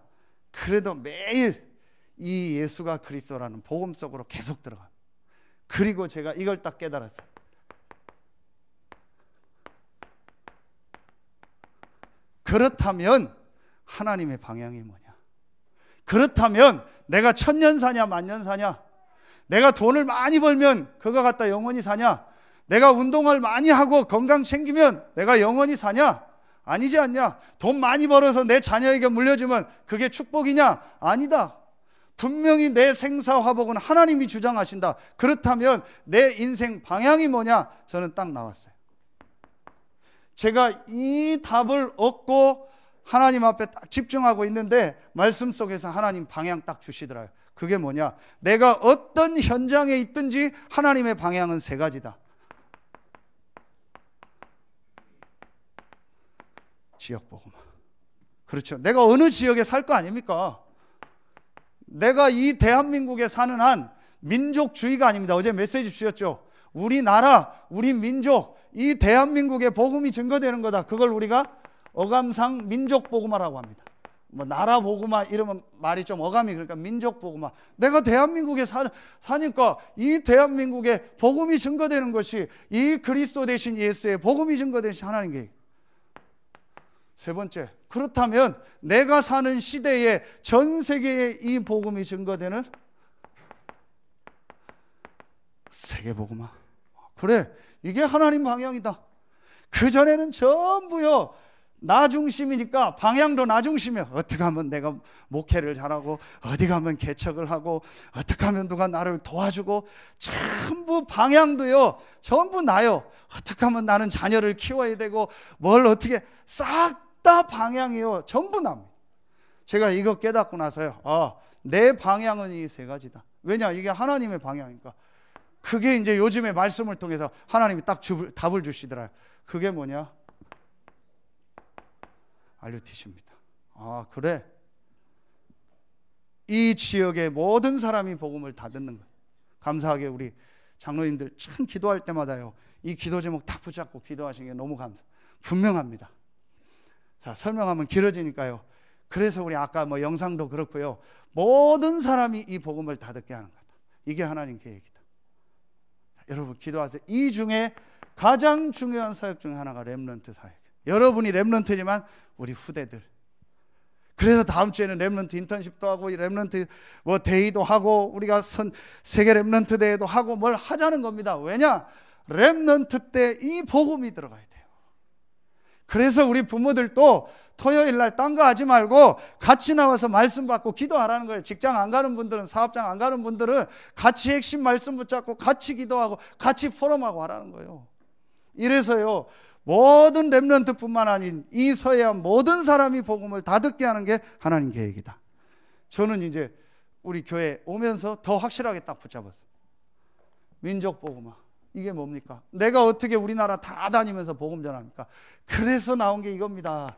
Speaker 1: 그래도 매일 이 예수가 그리스도라는 복음 속으로 계속 들어가. 그리고 제가 이걸 딱 깨달았어요. 그렇다면 하나님의 방향이 뭐냐? 그렇다면 내가 천년 사냐 만년 사냐? 내가 돈을 많이 벌면 그거 갖다 영원히 사냐? 내가 운동을 많이 하고 건강 챙기면 내가 영원히 사냐? 아니지 않냐? 돈 많이 벌어서 내 자녀에게 물려주면 그게 축복이냐? 아니다. 분명히 내 생사화복은 하나님이 주장하신다. 그렇다면 내 인생 방향이 뭐냐? 저는 딱 나왔어요. 제가 이 답을 얻고 하나님 앞에 딱 집중하고 있는데, 말씀 속에서 하나님 방향 딱 주시더라고요. 그게 뭐냐? 내가 어떤 현장에 있든지 하나님의 방향은 세 가지다. 지역복음. 그렇죠. 내가 어느 지역에 살 거 아닙니까? 내가 이 대한민국에 사는 한 민족주의가 아닙니다. 어제 메시지 주셨죠. 우리나라, 우리 민족, 이 대한민국에 복음이 증거되는 거다. 그걸 우리가 어감상 민족복음화라고 합니다. 뭐 나라 복음화 이러면 말이 좀 어감이, 그러니까 민족복음화. 내가 대한민국에 사니까 이 대한민국에 복음이 증거되는 것이 이 그리스도 대신 예수의 복음이 증거되신 하나님께. 세 번째, 그렇다면 내가 사는 시대에 전 세계에 이 복음이 증거되는 세계복음화. 그래, 이게 하나님 방향이다. 그전에는 전부요, 나 중심이니까 방향도 나 중심이야. 어떻게 하면 내가 목회를 잘하고, 어디 가면 개척을 하고, 어떻게 하면 누가 나를 도와주고, 전부 방향도요, 전부 나요. 어떻게 하면 나는 자녀를 키워야 되고, 뭘 어떻게, 싹 다 방향이요, 전부 납니다. 제가 이거 깨닫고 나서요, 내 방향은 이 세 가지다. 왜냐? 이게 하나님의 방향이니까. 그게 이제 요즘에 말씀을 통해서 하나님이 딱 답을 주시더라고요. 그게 뭐냐? 알류티십니다. 아, 그래? 이 지역의 모든 사람이 복음을 다 듣는 거예요. 감사하게 우리 장로님들 참 기도할 때마다요, 이 기도 제목 딱 붙잡고 기도하시는 게 너무 분명합니다. 자, 설명하면 길어지니까요. 그래서 우리 아까 뭐 영상도 그렇고요, 모든 사람이 이 복음을 다 듣게 하는 거다. 이게 하나님 계획이다. 자, 여러분 기도하세요. 이 중에 가장 중요한 사역 중에 하나가 렘넌트 사역. 여러분이 렘넌트지만 우리 후대들. 그래서 다음 주에는 렘넌트 인턴십도 하고 렘넌트 뭐 데이도 하고 우리가 세계 렘넌트 대회도 하고 뭘 하자는 겁니다. 왜냐? 렘넌트 때 이 복음이 들어가야 돼요. 그래서 우리 부모들도 토요일 날 딴 거 하지 말고 같이 나와서 말씀 받고 기도하라는 거예요. 직장 안 가는 분들은, 사업장 안 가는 분들은 같이 핵심 말씀 붙잡고 같이 기도하고 같이 포럼하고 하라는 거예요. 이래서요, 모든 렘넌트뿐만 아닌 이 서해안 모든 사람이 복음을 다 듣게 하는 게 하나님 계획이다. 저는 이제 우리 교회 오면서 더 확실하게 딱 붙잡았어요. 민족 복음화. 이게 뭡니까? 내가 어떻게 우리나라 다 다니면서 복음 전합니까? 그래서 나온 게 이겁니다.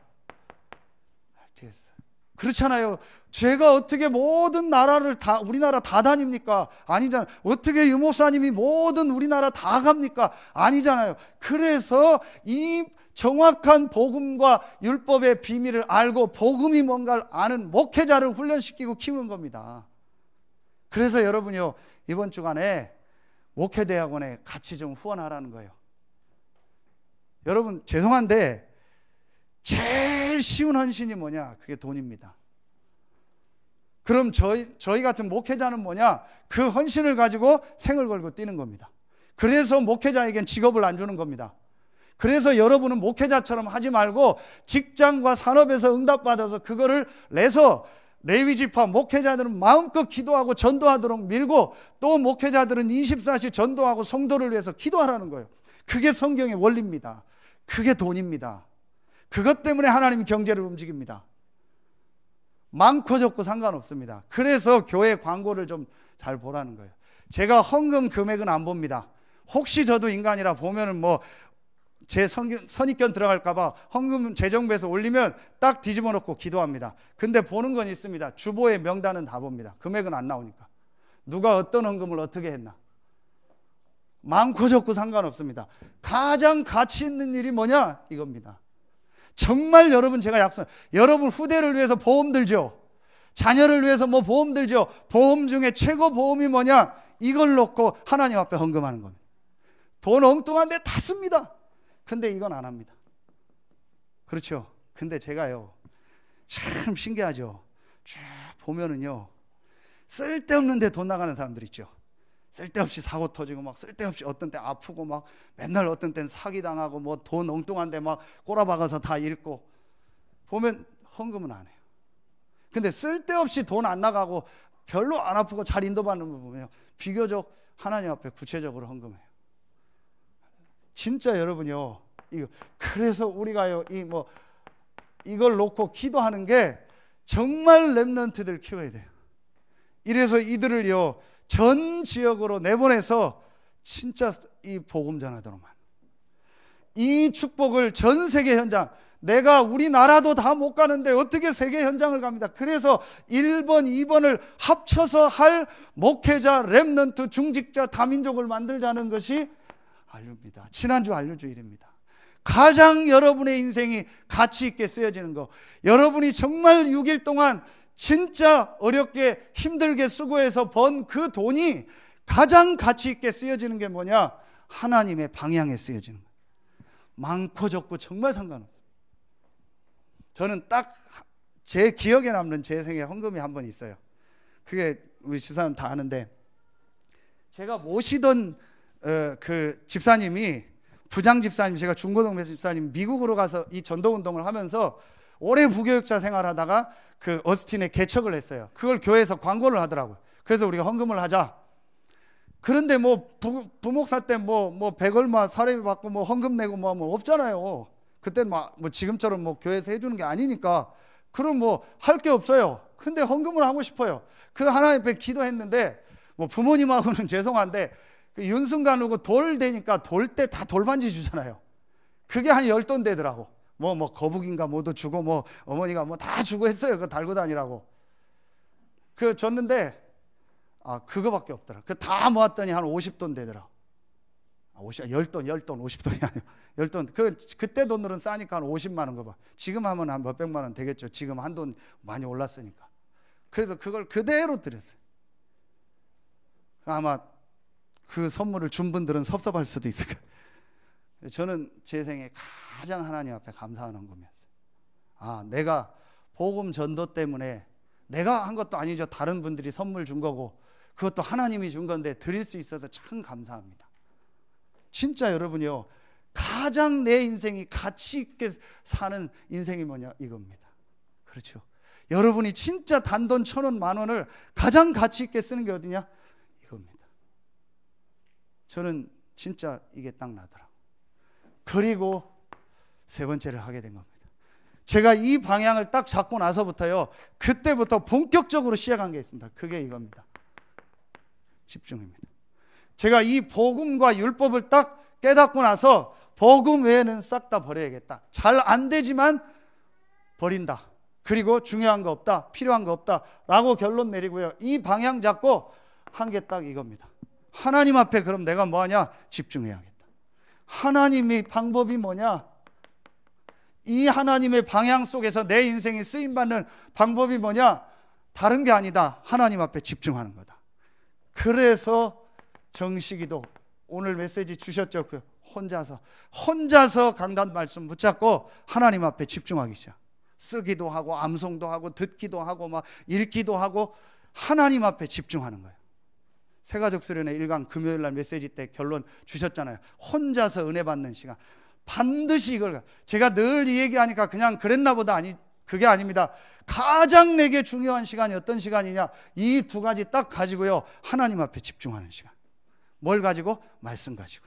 Speaker 1: 그렇잖아요. 제가 어떻게 모든 나라를 다, 우리나라 다 다닙니까? 아니잖아요. 어떻게 유목사님이 모든 우리나라 다 갑니까? 아니잖아요. 그래서 이 정확한 복음과 율법의 비밀을 알고 복음이 뭔가를 아는 목회자를 훈련시키고 키우는 겁니다. 그래서 여러분이요, 이번 주간에 목회대학원에 같이 좀 후원하라는 거예요. 여러분 죄송한데 제일 쉬운 헌신이 뭐냐? 그게 돈입니다. 그럼 저희 같은 목회자는 뭐냐? 그 헌신을 가지고 생을 걸고 뛰는 겁니다. 그래서 목회자에겐 직업을 안 주는 겁니다. 그래서 여러분은 목회자처럼 하지 말고 직장과 산업에서 응답받아서 그거를 내서 레위지파 목회자들은 마음껏 기도하고 전도하도록 밀고, 또 목회자들은 24시 전도하고 성도를 위해서 기도하라는 거예요. 그게 성경의 원리입니다. 그게 돈입니다. 그것 때문에 하나님이 경제를 움직입니다. 많고 적고 상관없습니다. 그래서 교회 광고를 좀 잘 보라는 거예요. 제가 헌금 금액은 안 봅니다. 혹시 저도 인간이라 보면은 뭐 제 선입견 들어갈까봐 헌금 재정부에서 올리면 딱 뒤집어 놓고 기도합니다. 근데 보는 건 있습니다. 주보의 명단은 다 봅니다. 금액은 안 나오니까. 누가 어떤 헌금을 어떻게 했나. 많고 적고 상관없습니다. 가장 가치 있는 일이 뭐냐? 이겁니다. 정말 여러분, 제가 약속, 여러분 후대를 위해서 보험 들죠. 자녀를 위해서 뭐 보험 들죠. 보험 중에 최고 보험이 뭐냐? 이걸 놓고 하나님 앞에 헌금하는 겁니다. 돈 엉뚱한 데 다 씁니다. 근데 이건 안 합니다. 그렇죠? 근데 제가요, 참 신기하죠. 쭉 보면은요, 쓸데없는 데 돈 나가는 사람들 있죠. 쓸데없이 사고 터지고 막 쓸데없이 어떤 때 아프고 막 맨날 어떤 때는 사기당하고 뭐 돈 엉뚱한 데 막 꼬라박아서 다 잃고, 보면 헌금은 안 해요. 근데 쓸데없이 돈 안 나가고 별로 안 아프고 잘 인도받는 거 보면 비교적 하나님 앞에 구체적으로 헌금해요. 진짜 여러분요, 이거 그래서 우리가요, 이걸 놓고 기도하는 게 정말 렘넌트들 키워야 돼요. 이래서 이들을요 전 지역으로 내보내서 진짜 이 복음 전하도록만, 이 축복을 전 세계 현장, 내가 우리나라도 다 못 가는데 어떻게 세계 현장을 갑니다. 그래서 1번, 2번을 합쳐서 할 목회자, 렘넌트, 중직자, 다민족을 만들자는 것이 안류입니다. 지난주 안류주일입니다. 가장 여러분의 인생이 가치 있게 쓰여지는 거, 여러분이 정말 6일 동안 진짜 어렵게 힘들게 수고해서 번 그 돈이 가장 가치 있게 쓰여지는 게 뭐냐? 하나님의 방향에 쓰여지는 거예요. 많고 적고 정말 상관없어요. 저는 딱 제 기억에 남는 제 생애 헌금이 한 번 있어요. 그게 우리 집사님 다 아는데, 제가 모시던 그 집사님이, 부장 집사님, 제가 중고등부 집사님 미국으로 가서 이 전도운동을 하면서 오래 부교육자 생활하다가 그 어스틴에 개척을 했어요. 그걸 교회에서 광고를 하더라고요. 그래서 우리가 헌금을 하자. 그런데 뭐 부목사 때 뭐 100얼마 사례비 받고 뭐 헌금 내고 뭐 없잖아요. 그때는 뭐 지금처럼 뭐 교회에서 해주는 게 아니니까 그럼 뭐 할 게 없어요. 근데 헌금을 하고 싶어요. 그래서 하나님 앞에 기도했는데, 뭐 부모님하고는 죄송한데 그 윤순간 오고 돌 되니까 돌 때 다 돌반지 주잖아요. 그게 한 10돈 되더라고. 뭐 거북인가 뭐도 주고 뭐 어머니가 뭐 다 주고 했어요. 그거 달고 다니라고. 그 줬는데 그거밖에 없더라. 그 다 모았더니 한 50돈 되더라. 10돈 50돈이 아니에요. 10돈. 그때 돈으로는 싸니까 한 50만 원 거 봐. 지금 하면 한 몇백만 원 되겠죠. 지금 한돈 많이 올랐으니까. 그래서 그걸 그대로 드렸어요. 아마 그 선물을 준 분들은 섭섭할 수도 있을 거예요. 저는 제 생에 가장 하나님 앞에 감사하는 헌금이었어요. 내가 복음 전도 때문에 내가 한 것도 아니죠. 다른 분들이 선물 준 거고 그것도 하나님이 준 건데 드릴 수 있어서 참 감사합니다. 진짜 여러분이요, 가장 내 인생이 가치 있게 사는 인생이 뭐냐 이겁니다. 그렇죠. 여러분이 진짜 단돈 1,000원, 10,000원을 가장 가치 있게 쓰는 게 어디냐? 이겁니다. 저는 진짜 이게 딱 나더라고요. 그리고 세 번째를 하게 된 겁니다. 제가 이 방향을 딱 잡고 나서부터요, 그때부터 본격적으로 시작한 게 있습니다. 그게 이겁니다. 집중입니다. 제가 이 복음과 율법을 딱 깨닫고 나서 복음 외에는 싹 다 버려야겠다. 잘 안 되지만 버린다. 그리고 중요한 거 없다, 필요한 거 없다 라고 결론 내리고요, 이 방향 잡고 한 게 딱 이겁니다. 하나님 앞에 그럼 내가 뭐하냐? 집중해야겠다. 하나님의 방법이 뭐냐? 이 하나님의 방향 속에서 내 인생이 쓰임받는 방법이 뭐냐? 다른 게 아니다. 하나님 앞에 집중하는 거다. 그래서 정식이도 오늘 메시지 주셨죠. 그 혼자서 강단 말씀 붙잡고 하나님 앞에 집중하기 시작. 쓰기도 하고 암송도 하고 듣기도 하고 막 읽기도 하고 하나님 앞에 집중하는 거예요. 새가족 수련회 1강 금요일 날 메시지 때 결론 주셨잖아요. 혼자서 은혜 받는 시간. 반드시 이걸, 제가 늘 이 얘기하니까 그냥 그랬나 보다, 그게 아닙니다. 가장 내게 중요한 시간이 어떤 시간이냐? 이 두 가지 딱 가지고요, 하나님 앞에 집중하는 시간. 뭘 가지고? 말씀 가지고.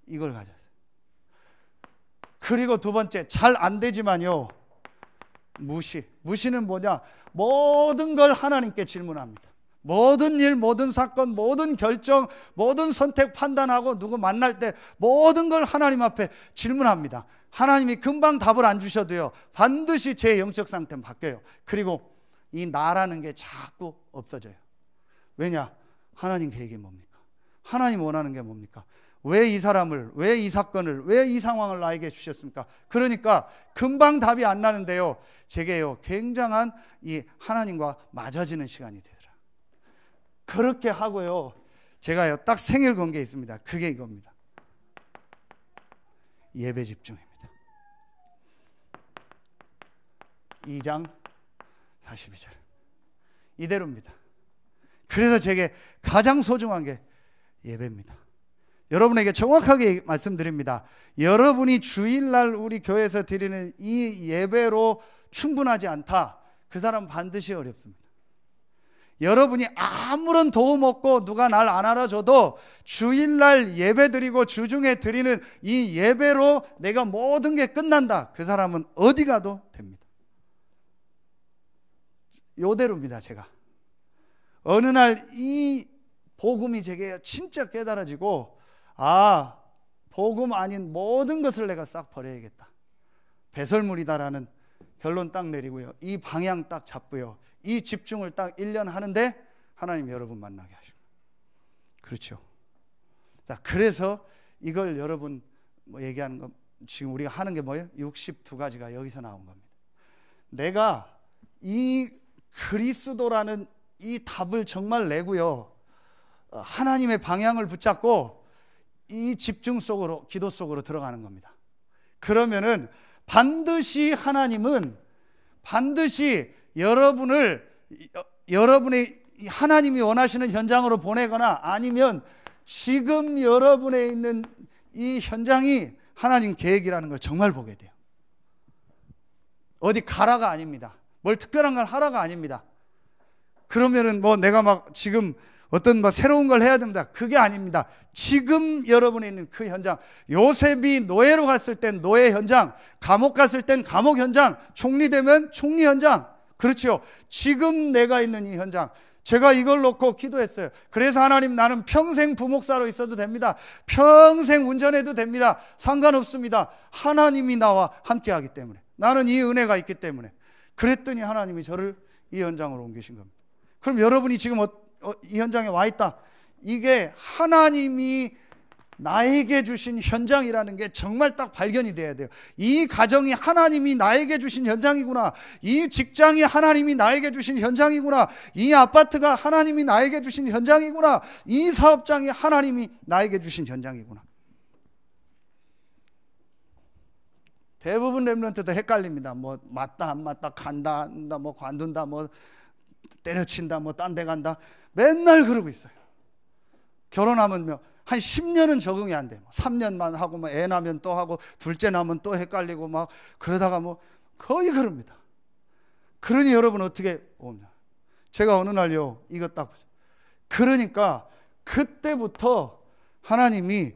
Speaker 1: 이걸 가져요. 그리고 두 번째, 잘 안 되지만요, 무시는 뭐냐? 모든 걸 하나님께 질문합니다. 모든 일, 모든 사건, 모든 결정, 모든 선택 판단하고 누구 만날 때 모든 걸 하나님 앞에 질문합니다. 하나님이 금방 답을 안 주셔도요, 반드시 제 영적 상태는 바뀌어요. 그리고 이 나라는 게 자꾸 없어져요. 왜냐? 하나님 계획이 뭡니까? 하나님 원하는 게 뭡니까? 왜 이 사람을, 왜 이 사건을, 왜 이 상황을 나에게 주셨습니까? 그러니까 금방 답이 안 나는데요, 제게요, 굉장한 이 하나님과 맞아지는 시간이 되더라. 그렇게 하고요, 제가요, 딱 생일 건 게 있습니다. 그게 이겁니다. 예배 집중입니다. 2장 42절 이대로입니다. 그래서 제게 가장 소중한 게 예배입니다. 여러분에게 정확하게 말씀드립니다. 여러분이 주일날 우리 교회에서 드리는 이 예배로 충분하지 않다. 그 사람 반드시 어렵습니다. 여러분이 아무런 도움 없고 누가 날 안 알아줘도 주일날 예배 드리고 주중에 드리는 이 예배로 내가 모든 게 끝난다. 그 사람은 어디 가도 됩니다. 요대로입니다. 제가 어느 날 이 복음이 제게 진짜 깨달아지고, 복음 아닌 모든 것을 내가 싹 버려야겠다. 배설물이다라는 결론 딱 내리고요, 이 방향 딱 잡고요, 이 집중을 딱 1년 하는데 하나님 여러분 만나게 하시고. 그렇죠. 자, 그래서 이걸 여러분 얘기하는 거, 지금 우리가 하는 게 뭐예요? 62가지가 여기서 나온 겁니다. 내가 이 그리스도라는 이 답을 정말 내고요, 하나님의 방향을 붙잡고 이 집중 속으로, 기도 속으로 들어가는 겁니다. 그러면은 반드시 하나님은 반드시 여러분의 하나님이 원하시는 현장으로 보내거나, 아니면 지금 여러분에 있는 이 현장이 하나님 계획이라는 걸 정말 보게 돼요. 어디 가라가 아닙니다. 뭘 특별한 걸 하라가 아닙니다. 그러면은 내가 막 지금 어떤 새로운 걸 해야 됩니다. 그게 아닙니다. 지금 여러분에 있는 그 현장, 요셉이 노예로 갔을 땐 노예 현장, 감옥 갔을 땐 감옥 현장, 총리 되면 총리 현장. 그렇죠. 지금 내가 있는 이 현장, 제가 이걸 놓고 기도했어요. 그래서 하나님, 나는 평생 부목사로 있어도 됩니다. 평생 운전해도 됩니다. 상관없습니다. 하나님이 나와 함께하기 때문에, 나는 이 은혜가 있기 때문에. 그랬더니 하나님이 저를 이 현장으로 옮기신 겁니다. 그럼 여러분이 지금 이 현장에 와 있다. 이게 하나님이 나에게 주신 현장이라는 게 정말 딱 발견이 돼야 돼요. 이 가정이 하나님이 나에게 주신 현장이구나. 이 직장이 하나님이 나에게 주신 현장이구나. 이 아파트가 하나님이 나에게 주신 현장이구나. 이 사업장이 하나님이 나에게 주신 현장이구나. 대부분 렘넌트도 헷갈립니다. 뭐 맞다 안 맞다, 간다 안 간다, 뭐 관둔다, 뭐 때려친다, 뭐 딴 데 간다, 맨날 그러고 있어요. 결혼하면 한 10년은 적응이 안 돼. 3년만 하고 뭐 애 나면 또 하고, 둘째 나면 또 헷갈리고 막 그러다가 뭐 거의 그럽니다. 그러니 여러분 어떻게 옵니다. 제가 어느 날요, 이거 딱 보죠. 그러니까 그때부터 하나님이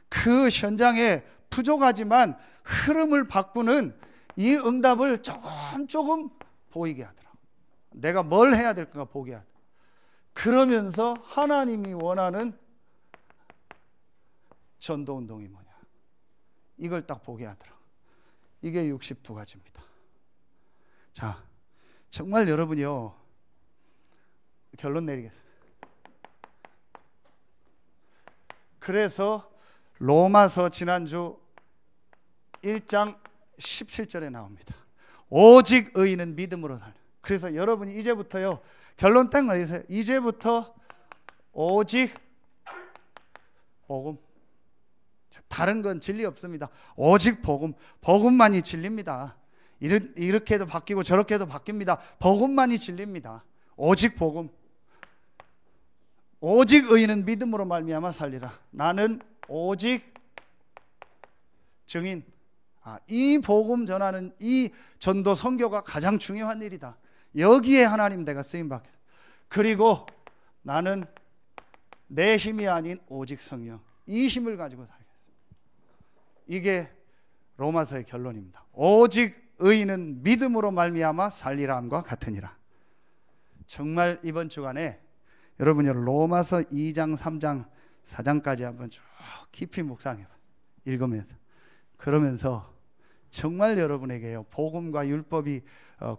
Speaker 1: 그 현장에 부족하지만 흐름을 바꾸는 이 응답을 조금 보이게 하더라고요. 내가 뭘 해야 될까 보게 하더라고요. 그러면서 하나님이 원하는 전도운동이 뭐냐, 이걸 딱 보게 하더라고요. 이게 62가지입니다. 자, 정말 여러분이요, 결론 내리겠습니다. 그래서 로마서 지난주 1장 17절에 나옵니다. 오직 의인은 믿음으로 살려. 그래서 여러분이 이제부터요, 결론 딱 내리세요. 이제부터 오직 복음, 다른 건 진리 없습니다. 오직 복음, 복음만이 진리입니다. 이렇게 해도 바뀌고 저렇게 해도 바뀝니다. 복음만이 진리입니다. 오직 복음. 오직 의인은 믿음으로 말미암아 살리라. 나는 오직 증인. 이 복음 전하는 이 전도 선교가 가장 중요한 일이다. 여기에 하나님 내가 쓰임받게. 그리고 나는 내 힘이 아닌 오직 성령, 이 힘을 가지고 살겠습니다. 이게 로마서의 결론입니다. 오직 의인은 믿음으로 말미암아 살리라 함과 같으니라. 정말 이번 주간에 여러분이 로마서 2장, 3장, 4장까지 한번 쭉 깊이 묵상해봐. 읽으면서, 그러면서 정말 여러분에게요, 복음과 율법이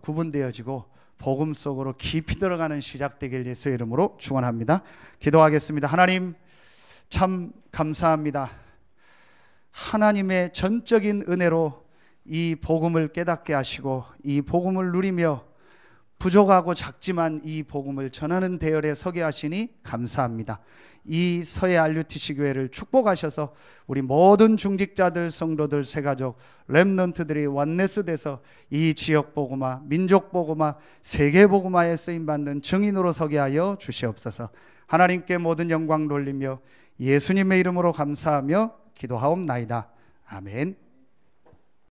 Speaker 1: 구분되어지고 복음 속으로 깊이 들어가는 시작되길 예수의 이름으로 축원합니다. 기도하겠습니다. 하나님, 참 감사합니다. 하나님의 전적인 은혜로 이 복음을 깨닫게 하시고 이 복음을 누리며 부족하고 작지만 이 복음을 전하는 대열에 서게 하시니 감사합니다. 이 서해 RUTC 교회를 축복하셔서 우리 모든 중직자들, 성도들, 새가족, 렘넌트들이 원네스 돼서 이 지역 복음화, 민족 복음화, 세계 복음화에 쓰임받는 증인으로 서게 하여 주시옵소서. 하나님께 모든 영광 돌리며 예수님의 이름으로 감사하며 기도하옵나이다. 아멘.